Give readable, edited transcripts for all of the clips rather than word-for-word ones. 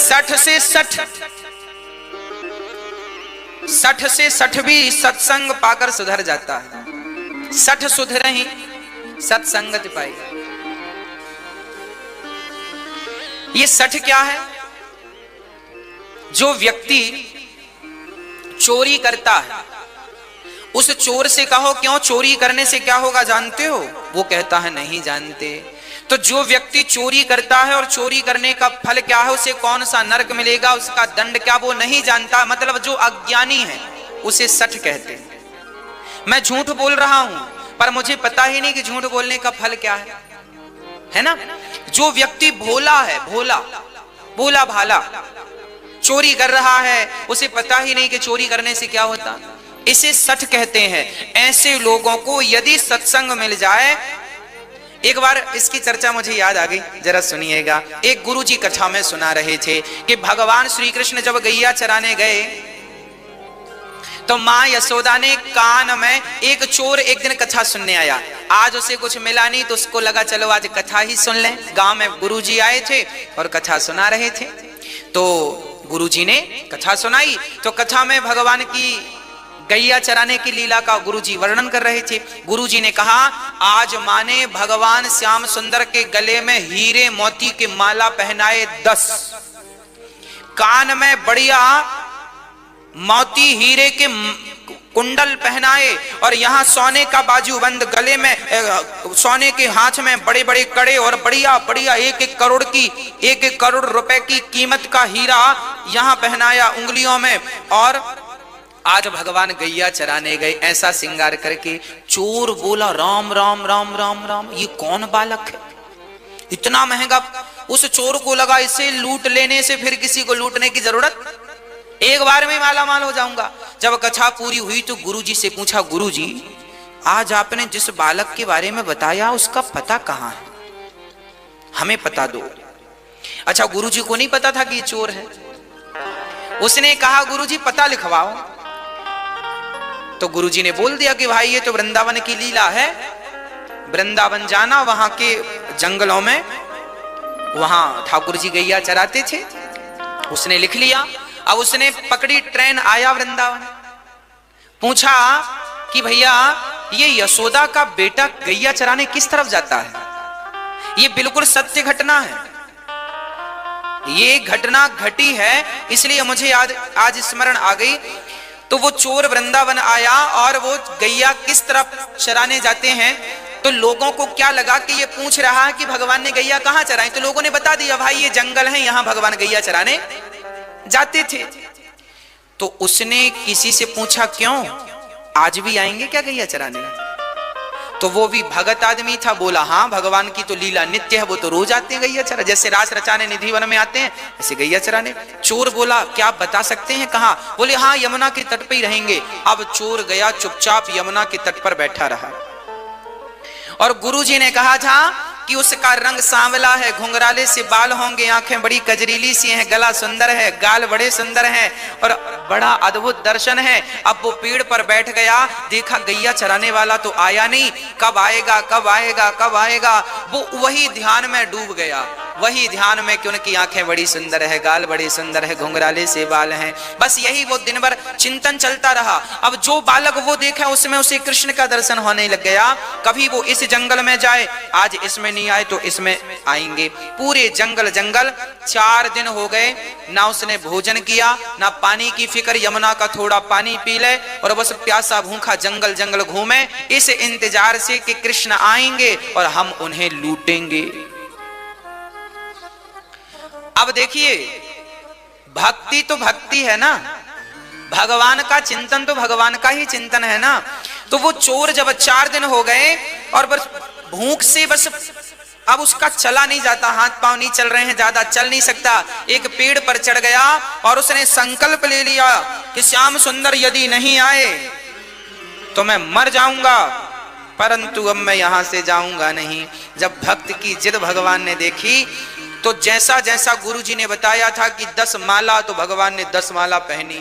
60 से 60 भी सत्संग पाकर सुधर जाता है। 60 सुधरे ही सत्संगत पाई। ये 60 क्या है? जो व्यक्ति चोरी करता है, उस चोर से कहो क्यों चोरी करने से क्या होगा जानते हो? वो कहता है नहीं जानते। तो जो व्यक्ति चोरी करता है और चोरी करने का फल क्या है, उसे कौन सा नरक मिलेगा, उसका दंड क्या, वो नहीं जानता। मतलब जो अज्ञानी है उसे 60 कहते हैं। मैं झूठ बोल रहा हूं पर मुझे पता ही नहीं कि झूठ बोलने का फल क्या है ना। जो व्यक्ति भोला है, भोला भाला, चोरी कर रहा है, उसे पता ही नहीं कि चोरी करने से क्या होता, इसे 60 कहते हैं। ऐसे लोगों को यदि सत्संग मिल जाए, एक बार इसकी चर्चा मुझे याद आ गई, जरा सुनिएगा। एक गुरुजी कथा में सुना रहे थे कि भगवान श्री कृष्ण जब गैया चराने गए तो मां यशोदा ने कान में, एक चोर एक दिन कथा सुनने आया, आज उसे कुछ मिला नहीं तो उसको लगा चलो आज कथा ही सुन लें। गांव में गुरुजी आए थे और कथा सुना रहे थे, तो गुरुजी ने कथा सुनाई। तो कथा में भगवान की गैया चराने की लीला का गुरुजी वर्णन कर रहे थे। गुरुजी ने कहा, आज मां ने भगवान श्याम सुंदर के गले में हीरे मोती की माला पहनाए 10, कान में बढ़िया मोती हीरे के कुंडल पहनाए, और यहाँ सोने का बाजूबंद, गले में सोने के हाथ में बड़े बड़े कड़े, और बढ़िया बढ़िया 1 करोड़ रुपए की कीमत का हीरा यहाँ पहनाया उंगलियों में। और आज भगवान गैया चराने गए ऐसा श्रृंगार करके। चोर बोला राम राम राम राम राम, ये कौन बालक है, इतना महंगा। उस चोर को लगा इसे लूट लेने से फिर किसी को लूटने की जरूरत, एक बार में माला माल हो जाऊंगा। जब कथा पूरी हुई तो गुरुजी से पूछा, गुरुजी आज आपने जिस बालक के बारे में बताया उसका पता कहां है, हमें पता दो। अच्छा, गुरुजी को नहीं पता था कि ये चोर है। उसने कहा, गुरुजी पता लिखवाओ। तो गुरुजी ने बोल दिया कि भाई ये तो वृंदावन की लीला है, वृंदावन जाना, वहां के जंगलों में वहां ठाकुर जी गैया चराते थे। उसने लिख लिया। अब उसने पकड़ी ट्रेन, आया वृंदावन, पूछा कि भैया ये यशोदा का बेटा गैया चराने किस तरफ जाता है? ये बिल्कुल सत्य घटना है, ये घटना घटी है, इसलिए मुझे आज स्मरण आ गई। तो वो चोर वृंदावन आया और वो गैया किस तरफ चराने जाते हैं, तो लोगों को क्या लगा कि ये पूछ रहा है कि भगवान ने गैया कहां चराई। तो लोगों ने बता दिया, भाई ये जंगल है, यहां भगवान गैया चराने जाते थे। तो उसने किसी से पूछा, क्यों आज भी आएंगे क्या गैया चराने? तो वो भी भगत आदमी था, बोला हाँ भगवान की तो लीला नित्य है, वो तो रोज आते हैं गैया चरा, जैसे रास रचाने निधि वन में आते हैं ऐसे गैया चराने। चोर बोला, क्या आप बता सकते हैं कहाँ? बोले हाँ यमुना के तट पे ही रहेंगे। अब चोर गया चुपचाप यमुना के तट पर बैठा रहा, और गुरुजी ने कहा था कि उसका रंग सांवला है, घुंघराले से बाल होंगे, आंखें बड़ी कजरीली सी हैं, गला सुंदर है, गाल बड़े सुंदर हैं, और बड़ा अद्भुत दर्शन है। अब वो पेड़ पर बैठ गया, देखा गैया चराने वाला तो आया नहीं, कब आएगा कब आएगा कब आएगा। वो वही ध्यान में डूब गया, वही ध्यान में कि उनकी आंखें बड़ी सुंदर है, गाल बड़े सुंदर है, घुंघराले से बाल हैं। बस यही वो दिन भर चिंतन चलता रहा। अब जो बालक वो देखा उसमें उसे कृष्ण का दर्शन होने लग गया। कभी वो इस जंगल में जाए, आज इसमें नहीं आए तो इसमें आएंगे, पूरे जंगल 4 दिन हो गए, ना उसने भोजन किया ना पानी की फिक्र, यमुना का थोड़ा पानी पी ले और बस प्यासा भूखा जंगल जंगल घूमे, इस इंतजार से कि कृष्ण आएंगे और हम उन्हें लूटेंगे। अब देखिए, भक्ति तो भक्ति है ना, भगवान का चिंतन तो भगवान का ही चिंतन है ना। तो वो चोर जब 4 दिन हो गए और बस भूख से बस अब उसका चला नहीं जाता, हाथ पांव नहीं चल रहे हैं, ज्यादा चल नहीं सकता, एक पेड़ पर चढ़ गया और उसने संकल्प ले लिया कि श्याम सुंदर यदि नहीं आए तो मैं मर जाऊंगा, परंतु अब मैं यहां से जाऊंगा नहीं। जब भक्त की जिद भगवान ने देखी तो जैसा जैसा गुरुजी ने बताया था कि 10 माला, तो भगवान ने 10 माला पहनी,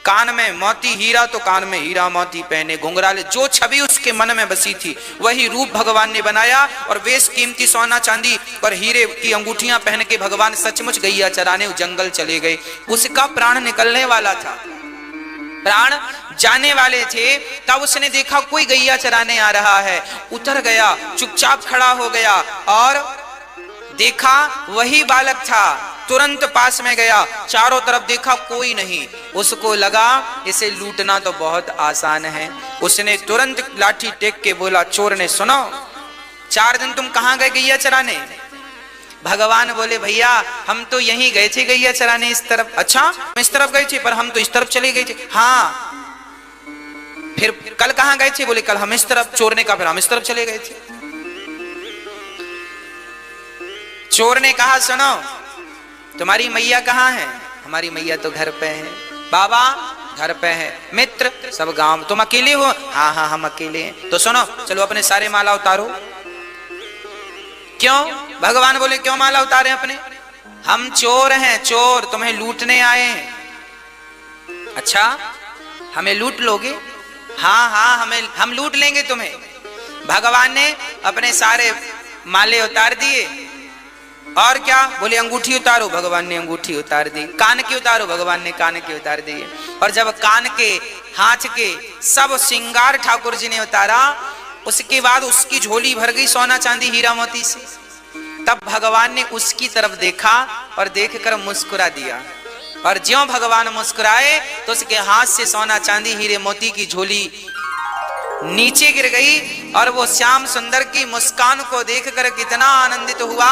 कान में मोती हीरा तो कान में हीरा मोती पहने, घुंघराले, जो छवि उसके मन में बसी थी वही रूप भगवान ने बनाया। और वेश कीमती सोना चांदी और हीरे की अंगूठियां पहन के भगवान सचमुच गैया चराने जंगल चले गए। उसका प्राण निकलने वाला था, प्राण जाने वाले थे, तब उसने देखा कोई गैया चराने आ रहा है, उतर गया, चुपचाप खड़ा हो गया और देखा वही बालक था। तुरंत पास में गया, चारों तरफ देखा कोई नहीं, उसको लगा इसे लूटना तो बहुत आसान है। उसने तुरंत लाठी टेक के बोला, चोर ने सुनो, 4 दिन तुम कहां गए गैया चराने? भगवान बोले, भैया हम तो यहीं गए थे गैया चराने, इस तरफ। अच्छा, इस तरफ गए थे, पर हम तो इस तरफ चले गए थे। हाँ, फिर कल कहां गए थे? बोले कल हम इस तरफ। चोर ने कहा फिर हम इस तरफ चले गए थे। चोर ने कहा, सुनो तुम्हारी मैया कहाँ है? हमारी मैया तो घर पे है। बाबा घर पे है, मित्र सब गांव। तुम अकेले हो? हाँ हाँ हम अकेले हैं। तो सुनो, चलो अपने सारे माला उतारो। क्यों? भगवान बोले, क्यों माला उतारे अपने? हम चोर हैं, चोर, तुम्हें लूटने आए हैं। अच्छा, हमें लूट लोगे? हाँ हाँ हम लूट लेंगे तुम्हें। भगवान ने अपने सारे माले उतार दिए। और क्या? बोले अंगूठी उतारो। भगवान ने अंगूठी उतार दी। कान की उतारो। भगवान ने कान की उतार दी। और जब कान के, हाथ के सब श्रृंगार ठाकुर जी ने उतारा, उसके बाद उसकी झोली भर गई सोना चांदी हीरा मोती से। तब भगवान ने उसकी तरफ देखा और देखकर मुस्कुरा दिया। और ज्यों भगवान मुस्कुराए तो उसके हाथ से सोना चांदी हीरे मोती की झोली नीचे गिर गई। और वो श्याम सुंदर की मुस्कान को देखकर कितना आनंदित हुआ,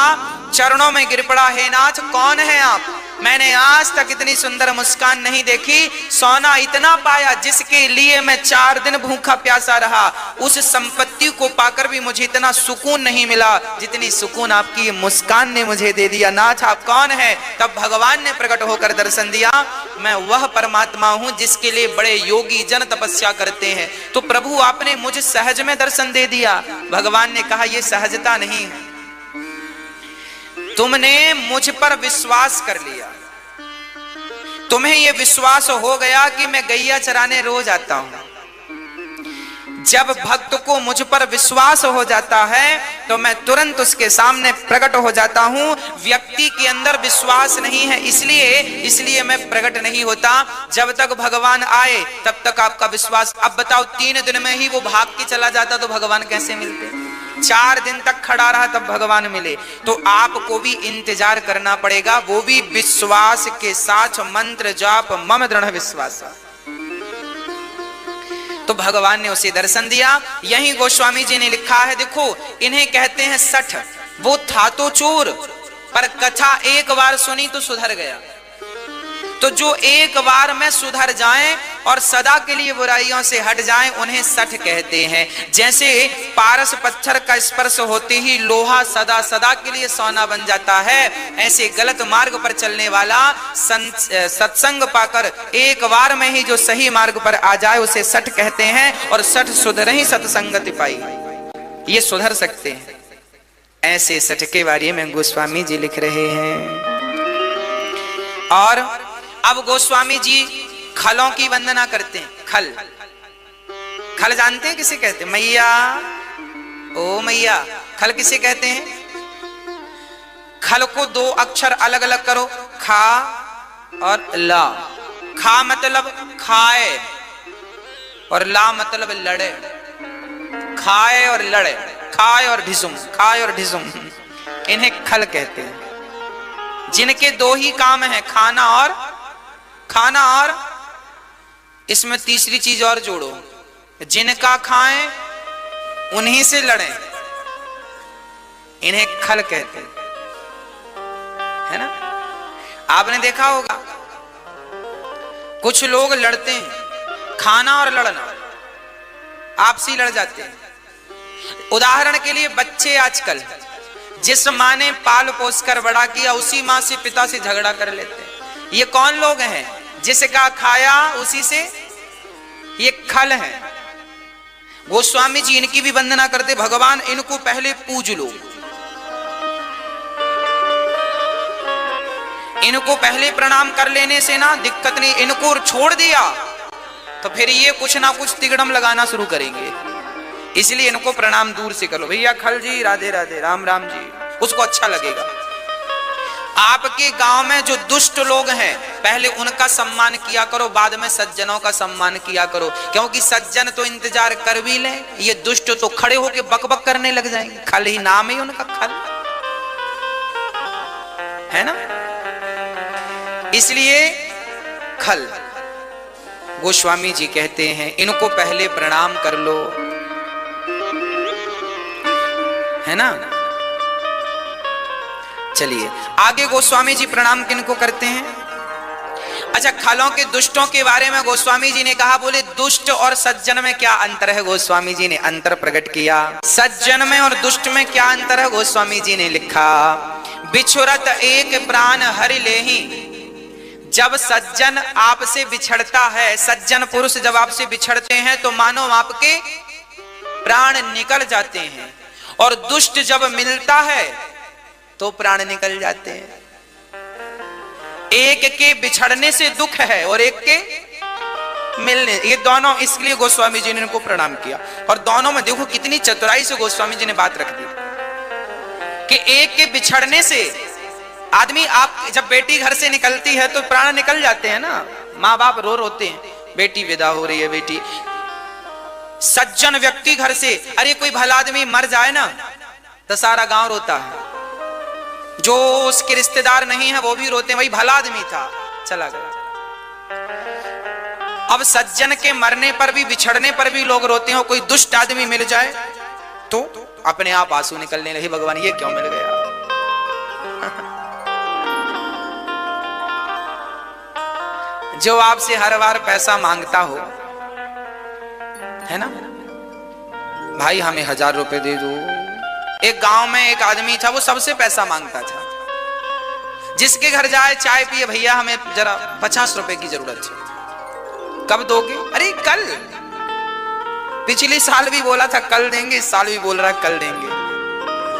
चरणों में गिर पड़ा, हे नाथ कौन है आप? मैंने आज तक इतनी सुंदर मुस्कान नहीं देखी। सोना इतना पाया जिसके लिए मैं 4 दिन भूखा प्यासा रहा, उस संपत्ति को पाकर भी मुझे इतना सुकून नहीं मिला जितनी सुकून आपकी ये मुस्कान ने मुझे दे दिया। नाथ आप कौन है? तब भगवान ने प्रकट होकर दर्शन दिया, मैं वह परमात्मा हूं जिसके लिए बड़े योगी जन तपस्या करते हैं। तो प्रभु आपने मुझे सहज में दर्शन दे दिया। भगवान ने कहा, यह सहजता नहीं है, तुमने मुझ पर विश्वास कर लिया। तुम्हें यह विश्वास हो गया कि मैं गैया चराने रोज आता हूं। जब भक्त को मुझ पर विश्वास हो जाता है तो मैं तुरंत उसके सामने प्रकट हो जाता हूं। व्यक्ति के अंदर विश्वास नहीं है, इसलिए मैं प्रकट नहीं होता। जब तक भगवान आए तब तक आपका विश्वास। अब बताओ, 3 दिन में ही वो भाग के चला जाता तो भगवान कैसे मिलते? 4 दिन तक खड़ा रहा तब भगवान मिले। तो आपको भी इंतजार करना पड़ेगा, वो भी विश्वास के साथ। मंत्र जाप मम दृढ़ विश्वास। तो भगवान ने उसे दर्शन दिया। यही गोस्वामी जी ने लिखा है, देखो इन्हें कहते हैं सठ। वो था तो चोर, पर कथा एक बार सुनी तो सुधर गया। तो जो एक बार में सुधर जाएं और सदा के लिए बुराइयों से हट जाएं, उन्हें सठ कहते हैं। जैसे पारस पत्थर का स्पर्श होते ही लोहा सदा सदा के लिए सोना बन जाता है, ऐसे गलत मार्ग पर चलने वाला सत्संग पाकर एक बार में ही जो सही मार्ग पर आ जाए उसे सठ कहते हैं। और सठ सुधर ही सत्संगति पाई, ये सुधर सकते हैं। ऐसे सठ के बारे में गोस्वामी जी लिख रहे हैं। और अब गोस्वामी जी खलों की वंदना करते हैं। खल जानते हैं किसे कहते हैं? मैया, ओ मैया। खल किसे कहते हैं? खल को 2 अक्षर अलग अलग करो, खा और ला। खा मतलब खाए और ला मतलब लड़े। खाए और लड़े, खाए और ढिसुम, खाए और ढिसुम, इन्हें खल कहते हैं। जिनके 2 ही काम है, खाना और इसमें तीसरी चीज और जोड़ो, जिनका खाएं उन्हीं से लड़ें, इन्हें खल कहते हैं, है ना? आपने देखा होगा कुछ लोग लड़ते हैं, खाना और लड़ना आपसी लड़ जाते हैं। उदाहरण के लिए बच्चे आजकल जिस माँ ने पाल पोस कर बड़ा किया उसी माँ से पिता से झगड़ा कर लेते हैं। ये कौन लोग हैं? जिसका खाया उसी से, ये खल है। गोस्वामी जी इनकी भी वंदना करते, भगवान इनको पहले पूज लो। इनको पहले प्रणाम कर लेने से ना दिक्कत नहीं, इनको छोड़ दिया तो फिर ये कुछ ना कुछ तिगड़म लगाना शुरू करेंगे, इसलिए इनको प्रणाम दूर से करो। भैया खल जी, राधे राधे, राम राम जी, उसको अच्छा लगेगा। आपके गांव में जो दुष्ट लोग हैं पहले उनका सम्मान किया करो, बाद में सज्जनों का सम्मान किया करो, क्योंकि सज्जन तो इंतजार कर भी ले, ये दुष्ट तो खड़े होके बकबक करने लग जाएंगे। खल ही नाम है उनका, खल है ना, इसलिए खल। गोस्वामी जी कहते हैं इनको पहले प्रणाम कर लो, है ना। चलिए आगे गोस्वामी जी प्रणाम किनको करते हैं। अच्छा, खलों के दुष्टों के बारे में गोस्वामी जी ने कहा, बोले दुष्ट और सज्जन में क्या अंतर है। गोस्वामी जी ने अंतर प्रकट किया। सज्जन में और दुष्ट में क्या अंतर है, गोस्वामी जी ने लिखा, बिछुरत एक प्राण हरि लेहि। जब सज्जन आपसे बिछड़ता है, सज्जन पुरुष जब आपसे बिछड़ते हैं तो मानो आपके प्राण निकल जाते हैं, और दुष्ट जब मिलता है तो प्राण निकल जाते हैं। एक के बिछड़ने से दुख है और एक के मिलने, ये दोनों, इसलिए गोस्वामी जी ने इनको प्रणाम किया। और दोनों में देखो कितनी चतुराई से गोस्वामी जी ने बात रख दी कि एक के बिछड़ने से आदमी, आप जब बेटी घर से निकलती है तो प्राण निकल जाते हैं ना, माँ बाप रो रोते हैं, बेटी विदा हो रही है बेटी। सज्जन व्यक्ति घर से, अरे कोई भला आदमी मर जाए ना तो सारा गांव रोता है, जो उसके रिश्तेदार नहीं है वो भी रोते हैं, भाई भला आदमी था चला गया। अब सज्जन के मरने पर भी, बिछड़ने पर भी लोग रोते हैं। कोई दुष्ट आदमी मिल जाए तो अपने आप आंसू निकलने लगे, भगवान ये क्यों मिल गया। जो आपसे हर बार पैसा मांगता हो, है ना, भाई हमें 1000 रुपए दे दो। एक गांव में एक आदमी था, वो सबसे पैसा मांगता था, जिसके घर जाए चाय पिए, भैया हमें जरा 50 रुपए की जरूरत है। कब दोगे, अरे कल, पिछले साल भी बोला था कल देंगे, इस साल भी बोल रहा है कल देंगे।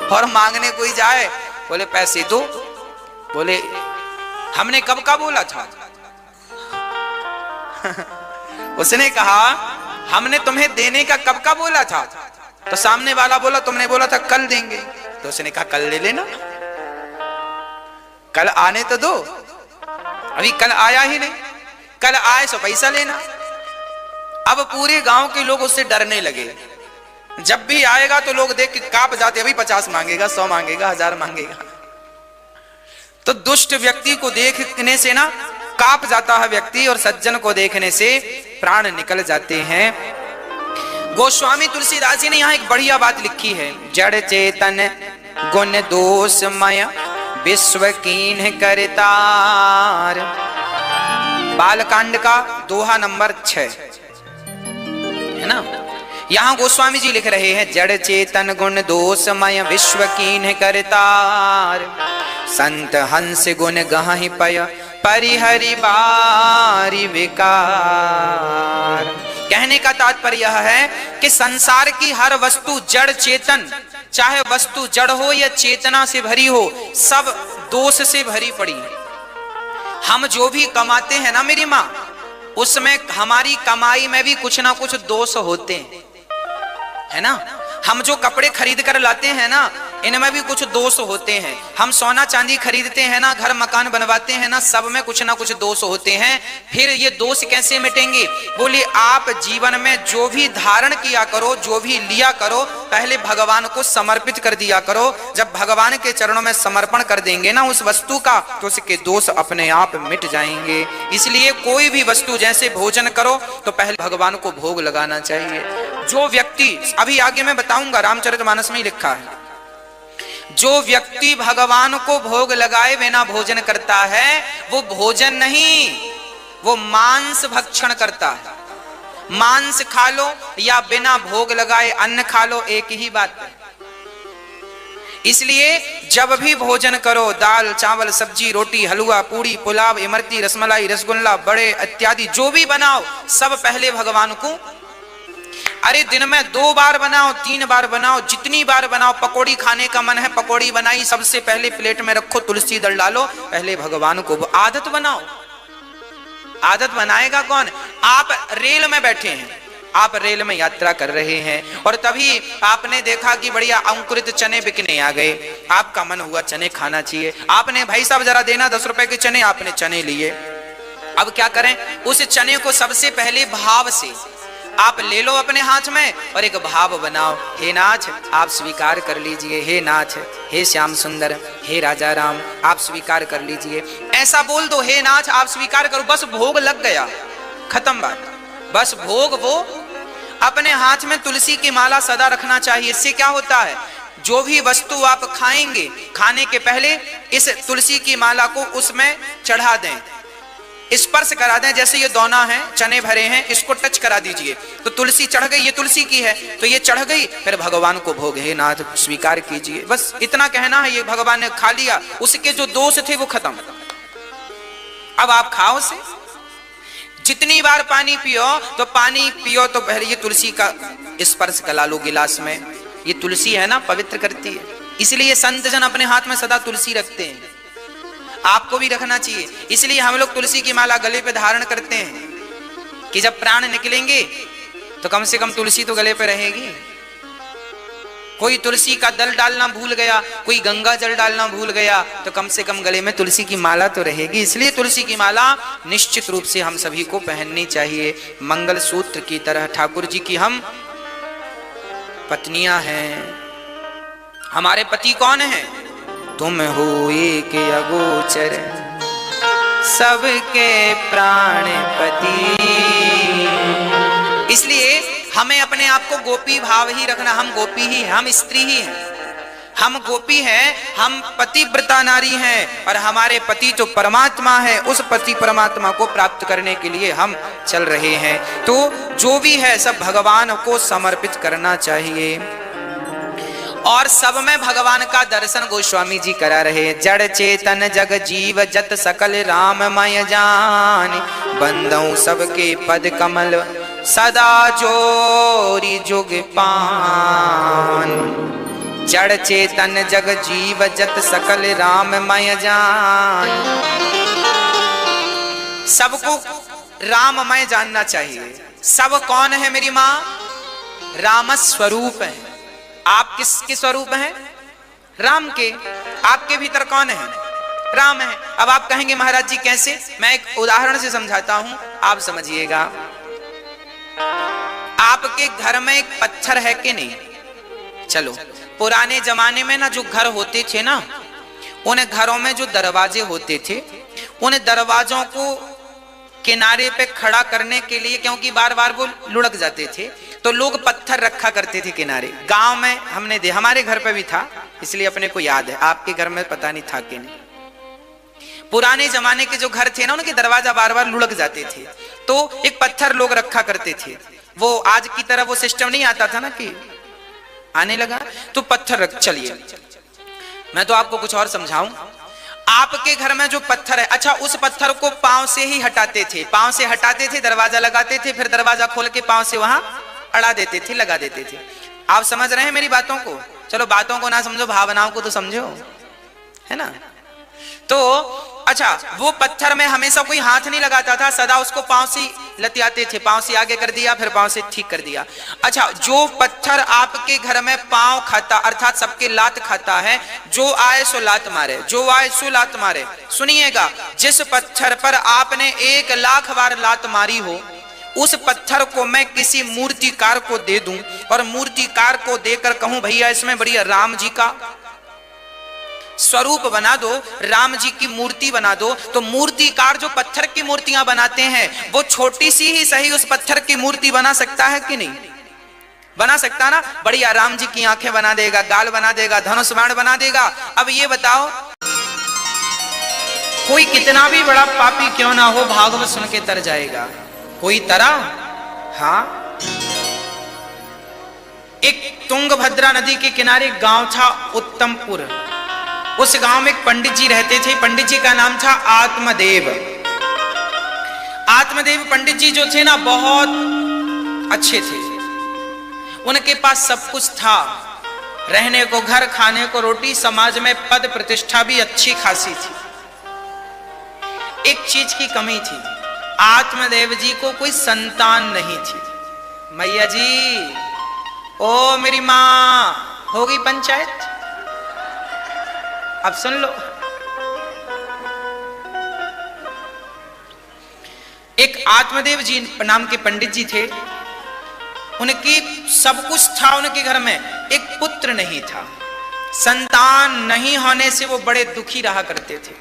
और मांगने कोई जाए, बोले पैसे दो, बोले हमने कब का बोला था। उसने कहा हमने तुम्हें देने का कब का बोला था, तो सामने वाला बोला तुमने बोला था कल देंगे, तो उसने कहा कल ले लेना, कल आने तो दो, अभी कल आया ही नहीं, कल आए सो पैसा लेना। अब पूरे गांव के लोग उससे डरने लगे, जब भी आएगा तो लोग देख के कांप जाते, अभी 50 मांगेगा, 100 मांगेगा, 1000 मांगेगा। तो दुष्ट व्यक्ति को देखने से ना कांप जाता है व्यक्ति, और सज्जन को देखने से प्राण निकल जाते हैं। गोस्वामी तुलसीदास जी ने यहाँ एक बढ़िया बात लिखी है, जड़ चेतन गुण दोषमय विश्व कीन्ह करतार। बालकांड का दोहा नंबर 6 है ना। यहाँ गोस्वामी जी लिख रहे हैं, जड़ चेतन गुण दोषमय विश्व कीन्ह करतार। संत हंस गुण गहि पय परिहरि बारी विकार। कहने का तात्पर्य यह है कि संसार की हर वस्तु जड़ चेतन, चाहे वस्तु जड़ हो या चेतना से भरी हो, सब दोष से भरी पड़ी है। हम जो भी कमाते हैं ना मेरी माँ, उसमें हमारी कमाई में भी कुछ ना कुछ दोष होते हैं, है ना। हम जो कपड़े खरीद कर लाते हैं ना, इनमें भी कुछ दोष होते हैं। हम सोना चांदी खरीदते हैं ना, घर मकान बनवाते हैं ना, सब में कुछ ना कुछ दोष होते हैं। फिर ये दोष कैसे मिटेंगे, बोले आप जीवन में जो भी धारण किया करो, जो भी लिया करो, पहले भगवान को समर्पित कर दिया करो। जब भगवान के चरणों में समर्पण कर देंगे ना उस वस्तु का, तो उसके दोष अपने आप मिट जाएंगे। इसलिए कोई भी वस्तु, जैसे भोजन करो तो पहले भगवान को भोग लगाना चाहिए। जो व्यक्ति, अभी आगे मैं बताऊंगा, रामचरितमानस में ही लिखा है, जो व्यक्ति भगवान को भोग लगाए बिना भोजन करता है, वो भोजन नहीं, वो मांस भक्षण करता है। मांस खा लो या बिना भोग लगाए अन्न खा लो, एक ही बात है। इसलिए जब भी भोजन करो, दाल चावल सब्जी रोटी हलवा पूड़ी पुलाव इमरती रसमलाई रसगुल्ला बड़े इत्यादि जो भी बनाओ, सब पहले भगवान को अरे दिन में 2 बार बनाओ, 3 बार बनाओ, जितनी बार बनाओ। पकौड़ी खाने का मन है, पकौड़ी बनाई, सबसे पहले प्लेट में रखो, तुलसी दल डालो, पहले भगवान को आदत बनाओ। आदत बनाएगा कौन? आप रेल में बैठे हैं, आप रेल में यात्रा कर रहे हैं और तभी आपने देखा कि बढ़िया अंकुरित चने बिकने आ गए। आपका मन हुआ चने खाना चाहिए, आपने भाई साहब जरा देना 10 रुपए के चने, आपने चने लिए। अब क्या करें? उस चने को सबसे पहले भाव से आप ले लो अपने हाथ में और एक भाव बनाओ, हे नाथ आप स्वीकार कर लीजिए, हे नाथ, हे श्याम सुंदर, हे राजा राम आप स्वीकार कर लीजिए। ऐसा बोल दो, हे नाथ आप स्वीकार करो, बस भोग लग गया, खत्म बात। बस भोग वो अपने हाथ में तुलसी की माला सदा रखना चाहिए। इससे क्या होता है? जो भी वस्तु आप खाएंगे, खाने के पहले इस तुलसी की माला को उसमें चढ़ा दें, स्पर्श करा दें। जैसे ये दोना है, चने भरे हैं, इसको टच करा दीजिए तो तुलसी चढ़ गई, ये तुलसी की है तो ये चढ़ गई, फिर भगवान को भोग, हे नाथ स्वीकार कीजिए। बस इतना कहना है, ये भगवान ने खा लिया, उसके जो दोष थे वो खत्म। अब आप खाओ उसे। जितनी बार पानी पियो तो पानी पियो तो पहले ये तुलसी का स्पर्श करा लो गिलास में। ये तुलसी है ना, पवित्र करती है, इसलिए संत जन अपने हाथ में सदा तुलसी रखते हैं। आपको भी रखना चाहिए। इसलिए हम लोग तुलसी की माला गले पे धारण करते हैं कि जब प्राण निकलेंगे तो कम से कम तुलसी तो गले पे रहेगी। कोई तुलसी का दल डालना भूल गया, कोई गंगा जल डालना भूल गया, तो कम से कम गले में तुलसी की माला तो रहेगी। इसलिए तुलसी की माला निश्चित रूप से हम सभी को पहननी चाहिए। मंगल सूत्र की तरह ठाकुर जी की हम पत्नियां हैं। हमारे पति कौन है? तुम हो एक अगोचर सबके प्राणपति। इसलिए हमें अपने आप को गोपी भाव ही रखना। हम गोपी ही हैं, हम स्त्री ही हैं, हम गोपी हैं, हम पतिव्रता नारी हैं और हमारे पति तो परमात्मा है। उस पति परमात्मा को प्राप्त करने के लिए हम चल रहे हैं। तो जो भी है सब भगवान को समर्पित करना चाहिए। और सब में भगवान का दर्शन गोस्वामी जी करा रहे। जड़ चेतन जग जीव जत सकल राममय जान, बंदऊ सबके पद कमल सदा जोरी जुग पान। जड़ चेतन जग जीव जत सकल राममय जान। सबको राममय जानना चाहिए। सब कौन है मेरी माँ? राम स्वरूप है। आप किसके स्वरूप हैं? राम के। आपके भीतर कौन है? राम है। अब आप कहेंगे महाराज जी कैसे? मैं एक उदाहरण से समझाता हूं, आप समझिएगा। आपके घर में एक पत्थर है कि नहीं? चलो, पुराने जमाने में ना जो घर होते थे ना, उन घरों में जो दरवाजे होते थे, उन दरवाजों को किनारे पे खड़ा करने के लिए, क्योंकि बार बार वो लुढ़क जाते थे, तो लोग पत्थर रखा करते थे किनारे। गांव में हमने दे, हमारे घर पे भी था, इसलिए अपने को याद है। आपके घर में पता नहीं था कि नहीं। पुराने जमाने के जो घर थे ना, उनके दरवाजा बार बार लुढ़क जाते थे, तो एक पत्थर लोग रखा करते थे। वो आज की तरह वो सिस्टम नहीं आता था ना कि आने लगा तो पत्थर रख। चलिए मैं तो आपको कुछ और समझाऊं। आपके घर में जो पत्थर है, अच्छा उस पत्थर को पांव से ही हटाते थे, पांव से हटाते थे, दरवाजा लगाते थे, फिर दरवाजा खोल के पांव से वहां अड़ा देते थे, लगा देते थे। आप समझ रहे हैं मेरी बातों को? चलो बातों को ना समझो, भावनाओं को तो समझो, है ना? तो अच्छा, वो पत्थर में हमेशा कोई हाथ नहीं लगाता था, सदा उसको पांव से लतियाते थे, पांव से आगे कर दिया, फिर पांव से ठीक कर दिया। अच्छा, जो पत्थर आपके घर में पांव खाता, अर्थात सबके लात खाता है, जो आए सो लात मारे, जो आए सो लात मारे। सुनिएगा, जिस पत्थर पर आपने 1 लाख बार लात मारी हो, उस पत्थर को मैं किसी मूर्तिकार को दे दूं और मूर्तिकार को देकर कहूं भैया इसमें बढ़िया राम जी का स्वरूप बना दो, राम जी की मूर्ति बना दो, तो मूर्तिकार जो पत्थर की मूर्तियां बनाते हैं, वो छोटी सी ही सही उस पत्थर की मूर्ति बना सकता है कि नहीं? बना सकता ना? बढ़िया राम जी की आंखें बना देगा, गाल बना देगा, धनुष बाण बना देगा। अब ये बताओ, कोई कितना भी बड़ा पापी क्यों ना हो, भागवत सुन के तर जाएगा। कोई तरह? हाँ। एक तुंगभद्रा नदी के किनारे गांव था उत्तमपुर। उस गांव में एक पंडित जी रहते थे। पंडित जी का नाम था आत्मदेव। आत्मदेव पंडित जी जो थे ना, बहुत अच्छे थे। उनके पास सब कुछ था, रहने को घर, खाने को रोटी, समाज में पद प्रतिष्ठा भी अच्छी खासी थी। एक चीज की कमी थी, आत्मदेव जी को कोई संतान नहीं थी। मैया जी, ओ मेरी मां, हो गई पंचायत? अब सुन लो। एक आत्मदेव जी नाम के पंडित जी थे, उनकी सब कुछ था उनके घर में, एक पुत्र नहीं था। संतान नहीं होने से वो बड़े दुखी रहा करते थे।